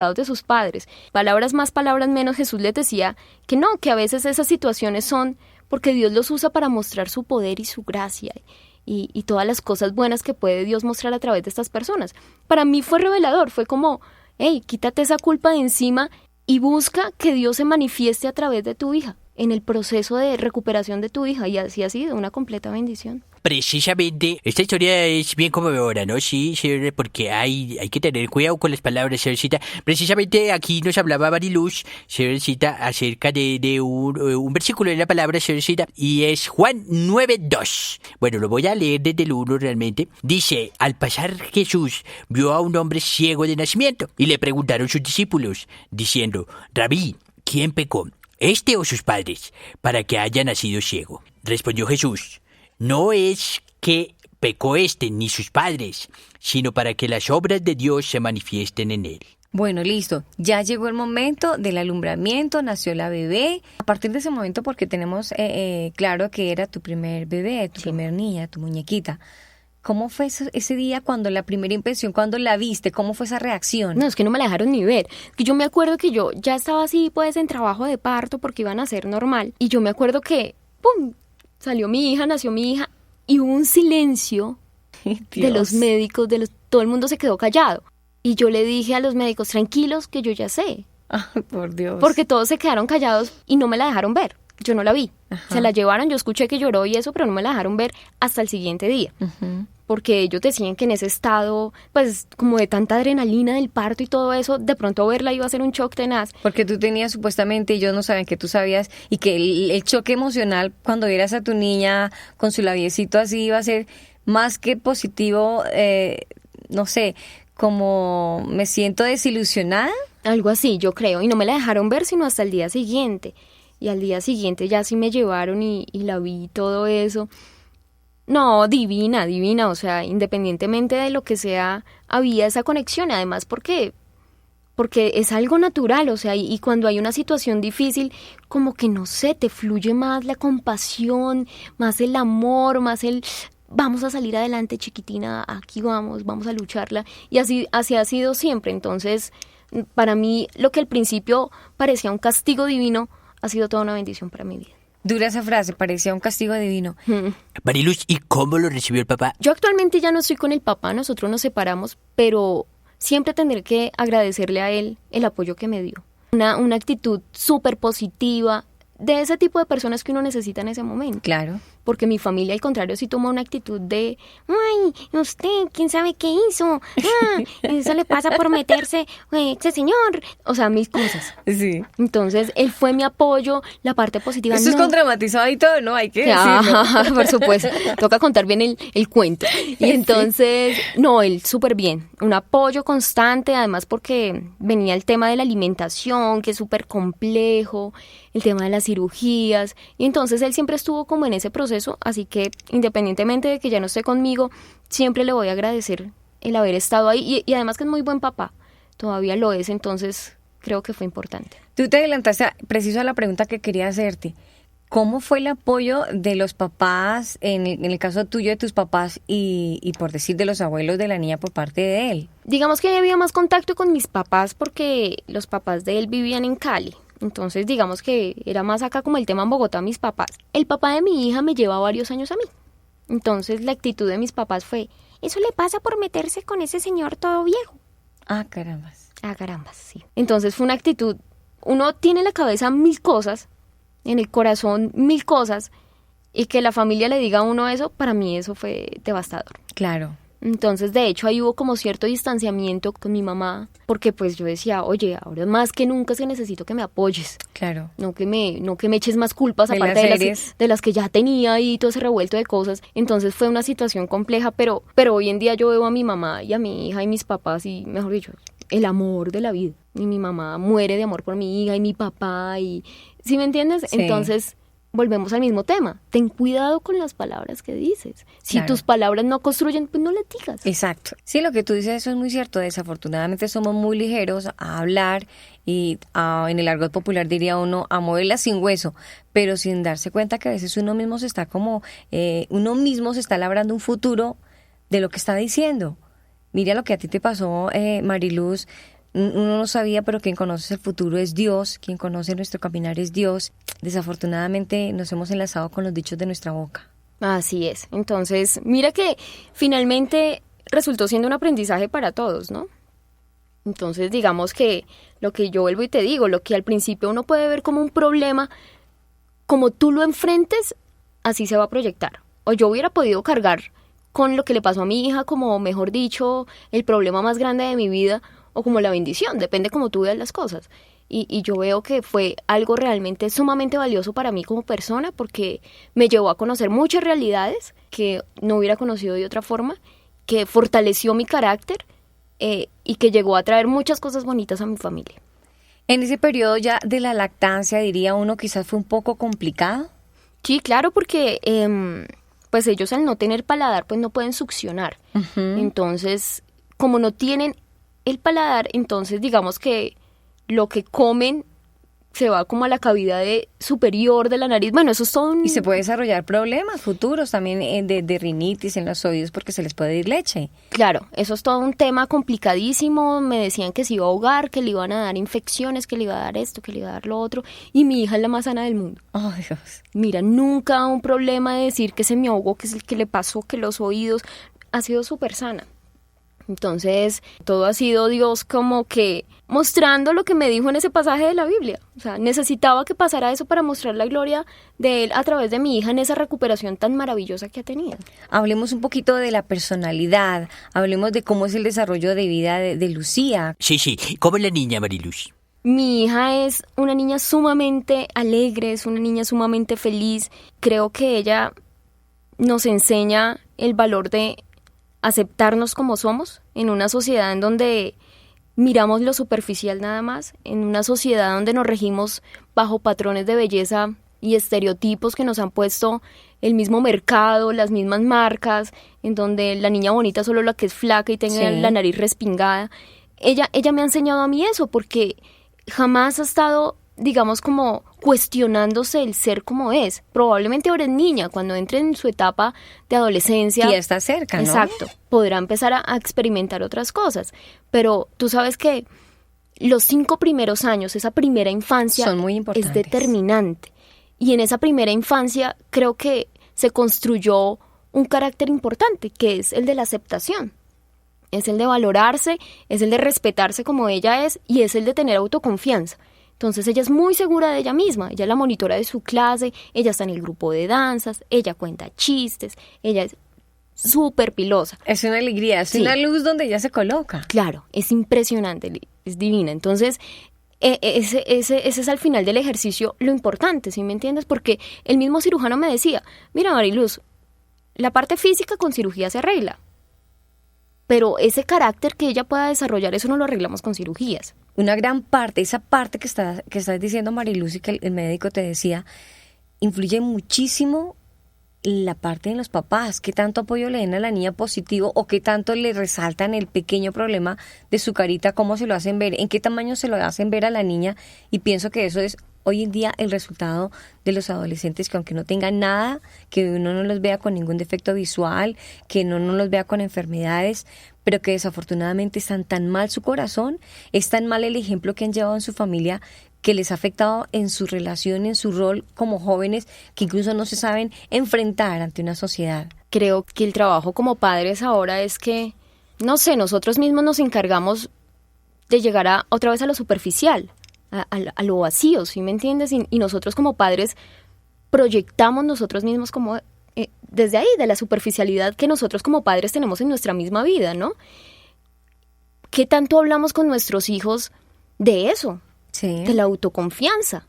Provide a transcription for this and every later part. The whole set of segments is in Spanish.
de sus padres. Palabras más, palabras menos, Jesús les decía que no, que a veces esas situaciones son porque Dios los usa para mostrar su poder y su gracia y todas las cosas buenas que puede Dios mostrar a través de estas personas. Para mí fue revelador, fue como, hey, quítate esa culpa de encima y busca que Dios se manifieste a través de tu hija, en el proceso de recuperación de tu hija, y así ha sido una completa bendición. Precisamente, esta historia es bien conmovedora, ¿no? Sí, porque hay que tener cuidado con las palabras, señorcita. Precisamente aquí nos hablaba Mariluz, señorcita, acerca de un versículo de la palabra, señorcita, y es Juan 9:2. Bueno, lo voy a leer desde el 1 realmente. Dice, al pasar Jesús vio a un hombre ciego de nacimiento, y le preguntaron sus discípulos, diciendo, Rabí, ¿quién pecó, este o sus padres, para que haya nacido ciego? Respondió Jesús, no es que pecó este ni sus padres, sino para que las obras de Dios se manifiesten en él. Bueno, listo. Ya llegó el momento del alumbramiento, nació la bebé. A partir de ese momento, porque tenemos claro que era tu primer bebé, tu primer niña, tu muñequita. ¿Cómo fue ese día cuando la primera impresión, cuando la viste? ¿Cómo fue esa reacción? No, es que no me la dejaron ni ver. Que yo me acuerdo que yo ya estaba así, pues, en trabajo de parto porque iban a ser normal. Y yo me acuerdo que, ¡pum!, salió mi hija, nació mi hija, y hubo un silencio de los médicos, todo el mundo se quedó callado. Y yo le dije a los médicos, tranquilos, que yo ya sé. Ay, por Dios. Porque todos se quedaron callados y no me la dejaron ver. Yo no la vi. Ajá. Se la llevaron, yo escuché que lloró y eso, pero no me la dejaron ver hasta el siguiente día. Uh-huh. Porque ellos decían que en ese estado, pues, como de tanta adrenalina del parto y todo eso, de pronto verla iba a ser un shock tenaz. Porque tú tenías supuestamente, ellos no saben que tú sabías, y que el choque emocional cuando vieras a tu niña con su labiecito así iba a ser más que positivo, no sé, como me siento desilusionada. Algo así, yo creo, y no me la dejaron ver sino hasta el día siguiente. Y al día siguiente ya sí me llevaron y la vi y todo eso. No, divina, o sea, independientemente de lo que sea, había esa conexión, además porque es algo natural, o sea, y cuando hay una situación difícil, como que no sé, te fluye más la compasión, más el amor, más el vamos a salir adelante, chiquitina, aquí vamos a lucharla, y así ha sido siempre. Entonces, para mí, lo que al principio parecía un castigo divino, ha sido toda una bendición para mi vida. Dura esa frase, parecía un castigo divino. Mariluz, ¿y cómo lo recibió el papá? Yo actualmente ya no estoy con el papá, nosotros nos separamos, pero siempre tendré que agradecerle a él el apoyo que me dio. Una actitud súper positiva, de ese tipo de personas que uno necesita en ese momento. Claro. Porque mi familia, al contrario, sí toma una actitud de, ay, usted, ¿quién sabe qué hizo? Eso le pasa por meterse, ese señor. O sea, mil cosas. Sí. Entonces, él fue mi apoyo, la parte positiva. Eso es con dramatizado y todo, ¿no? Hay que decirlo. Por supuesto. Toca contar bien el cuento. Y entonces, no, él súper bien. Un apoyo constante, además porque venía el tema de la alimentación, que es súper complejo, el tema de las cirugías. Y entonces, él siempre estuvo como en ese proceso. Así que, independientemente de que ya no esté conmigo, siempre le voy a agradecer el haber estado ahí y además que es muy buen papá, todavía lo es, entonces creo que fue importante. Tú te adelantaste preciso a la pregunta que quería hacerte. ¿Cómo fue el apoyo de los papás, en el caso tuyo de tus papás y por decir de los abuelos de la niña por parte de él? Digamos que había más contacto con mis papás porque los papás de él vivían en Cali. Entonces, digamos que era más acá como el tema en Bogotá, mis papás. El papá de mi hija me lleva varios años a mí. Entonces, la actitud de mis papás fue, eso le pasa por meterse con ese señor todo viejo. Ah, carambas. Ah, carambas, sí. Entonces, fue una actitud, uno tiene en la cabeza mil cosas, en el corazón mil cosas, y que la familia le diga a uno eso, para mí eso fue devastador. Claro. Entonces, de hecho, ahí hubo como cierto distanciamiento con mi mamá, porque pues yo decía, oye, ahora más que nunca se necesito que me apoyes. Claro. No que me eches más culpas, aparte de las que ya tenía y todo ese revuelto de cosas. Entonces fue una situación compleja, pero hoy en día yo veo a mi mamá y a mi hija y mis papás y, mejor dicho, el amor de la vida. Y mi mamá muere de amor por mi hija y mi papá y... ¿Sí me entiendes? Sí. Entonces... volvemos al mismo tema. Ten cuidado con las palabras que dices. Si claro. Tus palabras no construyen, pues no las digas. Exacto. Sí, lo que tú dices, eso es muy cierto. Desafortunadamente somos muy ligeros a hablar y en el argot popular diría uno a moverla sin hueso, pero sin darse cuenta que a veces uno mismo se está labrando un futuro de lo que está diciendo. Mira lo que a ti te pasó, Mariluz. uno no sabía, pero quien conoce el futuro es Dios, quien conoce nuestro caminar es Dios. Desafortunadamente nos hemos enlazado con los dichos de nuestra boca. Así es. Entonces, mira que finalmente resultó siendo un aprendizaje para todos, ¿no? Entonces, digamos que lo que yo vuelvo y te digo, lo que al principio uno puede ver como un problema, como tú lo enfrentes, así se va a proyectar. O yo hubiera podido cargar con lo que le pasó a mi hija como, mejor dicho, el problema más grande de mi vida o como la bendición, depende cómo tú veas las cosas. Y yo veo que fue algo realmente sumamente valioso para mí como persona porque me llevó a conocer muchas realidades que no hubiera conocido de otra forma, que fortaleció mi carácter y que llegó a traer muchas cosas bonitas a mi familia. En ese periodo ya de la lactancia, diría uno, quizás fue un poco complicado. Sí, claro, porque pues ellos al no tener paladar pues no pueden succionar. Entonces, como no tienen el paladar, entonces digamos que lo que comen se va como a la cavidad superior de la nariz. Bueno, eso es todo un... Y se puede desarrollar problemas futuros también de rinitis en los oídos porque se les puede ir leche. Claro, eso es todo un tema complicadísimo. Me decían que se iba a ahogar, que le iban a dar infecciones, que le iba a dar esto, que le iba a dar lo otro. Y mi hija es la más sana del mundo. Oh, Dios. Mira, nunca un problema de decir que se me ahogó, que es el que le pasó, que los oídos. Ha sido súper sana. Entonces, todo ha sido Dios como que mostrando lo que me dijo en ese pasaje de la Biblia. O sea, necesitaba que pasara eso para mostrar la gloria de Él a través de mi hija en esa recuperación tan maravillosa que ha tenido. Hablemos un poquito de la personalidad, hablemos de cómo es el desarrollo de vida de Lucía. Sí, ¿cómo es la niña, Mariluz? Mi hija es una niña sumamente alegre, es una niña sumamente feliz. Creo que ella nos enseña el valor de aceptarnos como somos en una sociedad en donde miramos lo superficial nada más, en una sociedad donde nos regimos bajo patrones de belleza y estereotipos que nos han puesto el mismo mercado, las mismas marcas, en donde la niña bonita es solo la que es flaca y tenga la nariz respingada. Ella me ha enseñado a mí eso porque jamás ha estado, digamos, como cuestionándose el ser como es. Probablemente ahora es niña, cuando entre en su etapa de adolescencia. Y ya está cerca, ¿no? Exacto. Podrá empezar a experimentar otras cosas. Pero tú sabes que los 5 primeros años, esa primera infancia, son muy importantes. Es determinante. Y en esa primera infancia creo que se construyó un carácter importante, que es el de la aceptación. Es el de valorarse, es el de respetarse como ella es y es el de tener autoconfianza. Entonces ella es muy segura de ella misma, ella es la monitora de su clase, ella está en el grupo de danzas, ella cuenta chistes, ella es súper pilosa. Es una alegría, es una luz donde ella se coloca. Claro, es impresionante, es divina. Entonces ese es al final del ejercicio lo importante, ¿sí me entiendes? Porque el mismo cirujano me decía, mira Mariluz, la parte física con cirugía se arregla, pero ese carácter que ella pueda desarrollar, eso no lo arreglamos con cirugías. Una gran parte, esa parte que estás diciendo, Mariluz, y que el médico te decía, influye muchísimo la parte de los papás, qué tanto apoyo le den a la niña positivo o qué tanto le resaltan el pequeño problema de su carita, cómo se lo hacen ver, en qué tamaño se lo hacen ver a la niña, y pienso que eso es hoy en día el resultado de los adolescentes, que aunque no tengan nada, que uno no los vea con ningún defecto visual, que uno no los vea con enfermedades, pero que desafortunadamente están tan mal su corazón, es tan mal el ejemplo que han llevado en su familia, que les ha afectado en su relación, en su rol como jóvenes, que incluso no se saben enfrentar ante una sociedad. Creo que el trabajo como padres ahora es que, no sé, nosotros mismos nos encargamos de llegar otra vez a lo superficial, a lo vacío, ¿sí me entiendes? Y nosotros como padres proyectamos nosotros mismos como desde ahí, de la superficialidad que nosotros como padres tenemos en nuestra misma vida, ¿no? ¿Qué tanto hablamos con nuestros hijos de eso? Sí. De la autoconfianza.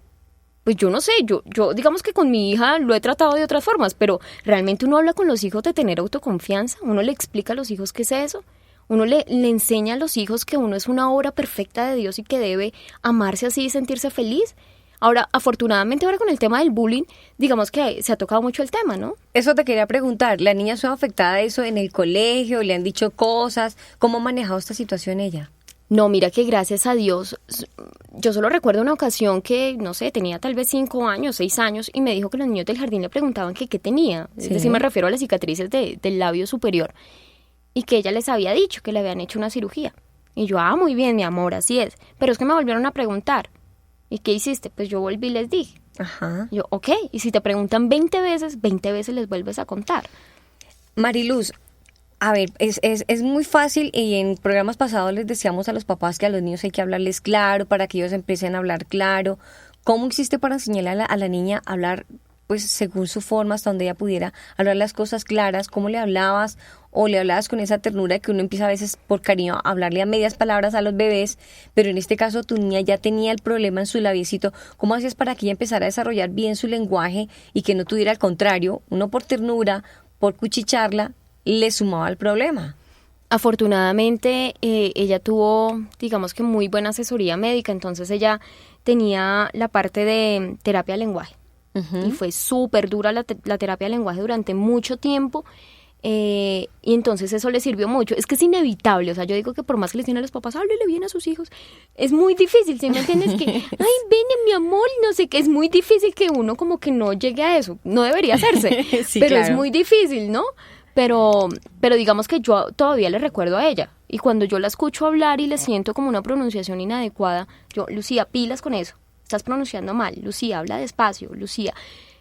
Pues yo no sé, yo digamos que con mi hija lo he tratado de otras formas, pero realmente uno habla con los hijos de tener autoconfianza, uno le explica a los hijos qué es eso, uno le enseña a los hijos que uno es una obra perfecta de Dios y que debe amarse así y sentirse feliz. Ahora, afortunadamente ahora con el tema del bullying, digamos que se ha tocado mucho el tema, ¿no? Eso te quería preguntar, ¿la niña fue afectada de eso en el colegio? ¿Le han dicho cosas? ¿Cómo ha manejado esta situación ella? No, mira que gracias a Dios, yo solo recuerdo una ocasión que, no sé, tenía tal vez 5 años, 6 años, y me dijo que los niños del jardín le preguntaban que qué tenía. Sí. Es decir, me refiero a las cicatrices del labio superior, y que ella les había dicho que le habían hecho una cirugía. Y yo, muy bien, mi amor, así es. Pero es que me volvieron a preguntar. ¿Y qué hiciste? Pues yo volví y les dije. Ajá. Yo, ok, y si te preguntan 20 veces les vuelves a contar. Mariluz, a ver, es muy fácil y en programas pasados les decíamos a los papás que a los niños hay que hablarles claro para que ellos empiecen a hablar claro. ¿Cómo hiciste para enseñarle a la niña a hablar pues según su forma, hasta donde ella pudiera hablar las cosas claras? ¿Cómo le hablabas? ¿O le hablabas con esa ternura que uno empieza a veces por cariño a hablarle a medias palabras a los bebés? Pero en este caso tu niña ya tenía el problema en su labiecito. ¿Cómo hacías para que ella empezara a desarrollar bien su lenguaje y que no tuviera al contrario, uno por ternura, por cuchicharla, le sumaba al problema? Afortunadamente, ella tuvo, digamos que muy buena asesoría médica, entonces ella tenía la parte de terapia de lenguaje. Uh-huh. Y fue súper dura la terapia de lenguaje durante mucho tiempo. Y entonces eso le sirvió mucho. Es que es inevitable, o sea, yo digo que por más que les digan a los papás, háblele bien a sus hijos, es muy difícil, ¿sí me entiendes? Que, ay, ven mi amor, no sé qué, es muy difícil que uno como que no llegue a eso, no debería hacerse, Sí, pero claro. es muy difícil, ¿no? Pero digamos que yo todavía le recuerdo a ella, y cuando yo la escucho hablar y le siento como una pronunciación inadecuada, yo, Lucía, pilas con eso, estás pronunciando mal, Lucía, habla despacio, Lucía.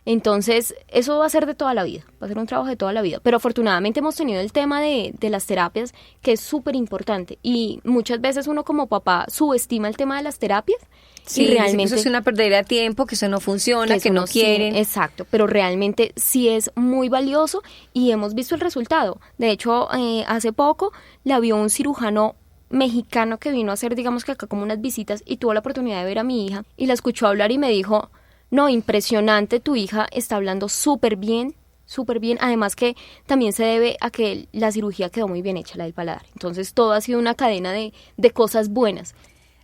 Entonces, eso va a ser de toda la vida, va a ser un trabajo de toda la vida. Pero afortunadamente hemos tenido el tema de las terapias, que es súper importante. Y muchas veces uno como papá subestima el tema de las terapias. Sí, y realmente eso es una pérdida de tiempo, que eso no funciona, eso que no sí, quieren. exacto, pero realmente sí es muy valioso y hemos visto el resultado. De hecho, hace poco la vio un cirujano mexicano que vino a hacer, digamos que acá como unas visitas, y tuvo la oportunidad de ver a mi hija y la escuchó hablar y me dijo, no, impresionante, tu hija está hablando súper bien, además que también se debe a que la cirugía quedó muy bien hecha, la del paladar. Entonces todo ha sido una cadena de cosas buenas.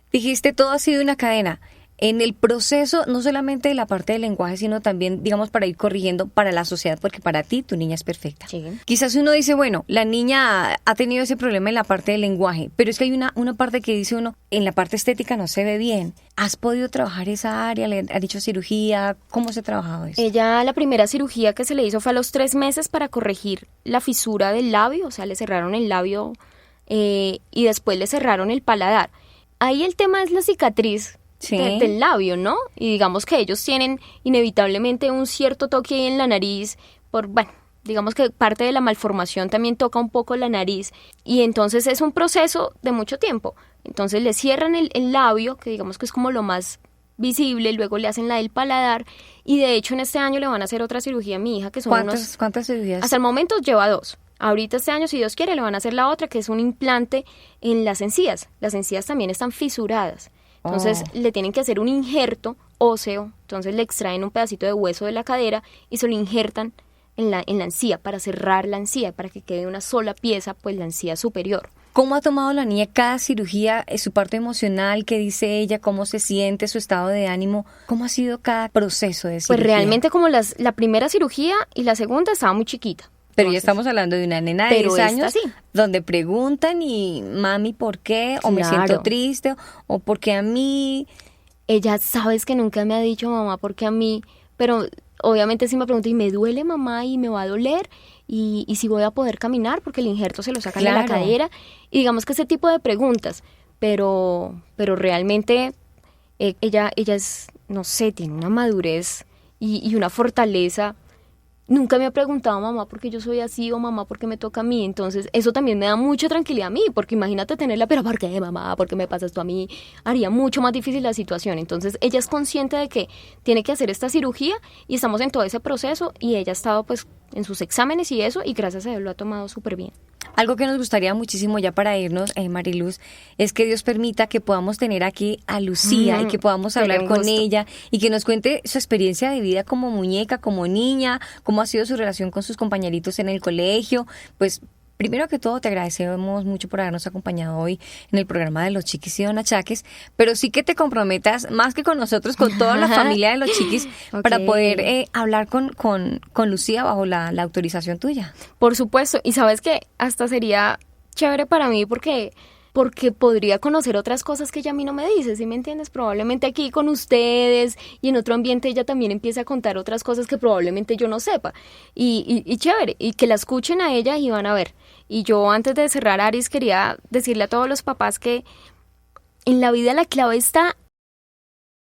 Dijiste, todo ha sido una cadena. En el proceso, no solamente de la parte del lenguaje, sino también, digamos, para ir corrigiendo para la sociedad, porque para ti, tu niña es perfecta. Sí. Quizás uno dice, bueno, la niña ha tenido ese problema en la parte del lenguaje, pero es que hay una parte que dice uno, en la parte estética no se ve bien. ¿Has podido trabajar esa área? ¿Le has hecho cirugía? ¿Cómo se ha trabajado eso? Ella, la primera cirugía que se le hizo fue a los 3 meses para corregir la fisura del labio, o sea, le cerraron el labio y después le cerraron el paladar. Ahí el tema es la cicatriz. Sí. Del labio, ¿no? Y digamos que ellos tienen inevitablemente un cierto toque ahí en la nariz, bueno, digamos que parte de la malformación también toca un poco la nariz, y entonces es un proceso de mucho tiempo. Entonces le cierran el labio, que digamos que es como lo más visible, luego le hacen la del paladar, y de hecho en este año le van a hacer otra cirugía a mi hija, que son ¿Cuántas cirugías? Hasta el momento lleva 2. Ahorita este año, si Dios quiere, le van a hacer la otra, que es un implante en las encías. Las encías también están fisuradas. Entonces le tienen que hacer un injerto óseo, entonces le extraen un pedacito de hueso de la cadera y se lo injertan en la encía para cerrar la encía, para que quede una sola pieza, pues la encía superior. ¿Cómo ha tomado la niña cada cirugía, su parte emocional, qué dice ella, cómo se siente, su estado de ánimo? ¿Cómo ha sido cada proceso de cirugía? Pues realmente como la primera cirugía y la segunda estaba muy chiquita. Pero ya estamos hablando de una nena de 10 años, sí, donde preguntan y mami, ¿por qué? O me siento triste, o ¿por qué a mí? Ella, sabes que nunca me ha dicho mamá, ¿por qué a mí? Pero obviamente sí me pregunta, ¿y me duele mamá? ¿Y me va a doler? ¿Y si voy a poder caminar? Porque el injerto se lo sacan de la cadera. Y digamos que ese tipo de preguntas. Pero realmente ella es, no sé, tiene una madurez y una fortaleza. Nunca me ha preguntado mamá por qué yo soy así o mamá por qué me toca a mí. Entonces eso también me da mucha tranquilidad a mí, porque imagínate tenerla, pero ¿por qué mamá? ¿Por qué me pasas tú a mí? Haría mucho más difícil la situación. Entonces ella es consciente de que tiene que hacer esta cirugía y estamos en todo ese proceso y ella ha estado pues en sus exámenes y eso, y gracias a Dios lo ha tomado súper bien. Algo que nos gustaría muchísimo ya para irnos, Mariluz, es que Dios permita que podamos tener aquí a Lucía y que podamos hablar con ella y que nos cuente su experiencia de vida como muñeca, como niña, cómo ha sido su relación con sus compañeritos en el colegio. Pues primero que todo te agradecemos mucho por habernos acompañado hoy en el programa de Los Chiquis y Don Achaques, pero sí que te comprometas más que con nosotros, con toda la familia de Los Chiquis, para poder hablar con Lucía bajo la autorización tuya. Por supuesto, y sabes que hasta sería chévere para mí porque podría conocer otras cosas que ella a mí no me dice, ¿sí me entiendes? Probablemente aquí con ustedes y en otro ambiente ella también empiece a contar otras cosas que probablemente yo no sepa. Y chévere, y que la escuchen a ella y van a ver. Y yo antes de cerrar, Aris, quería decirle a todos los papás que en la vida la clave está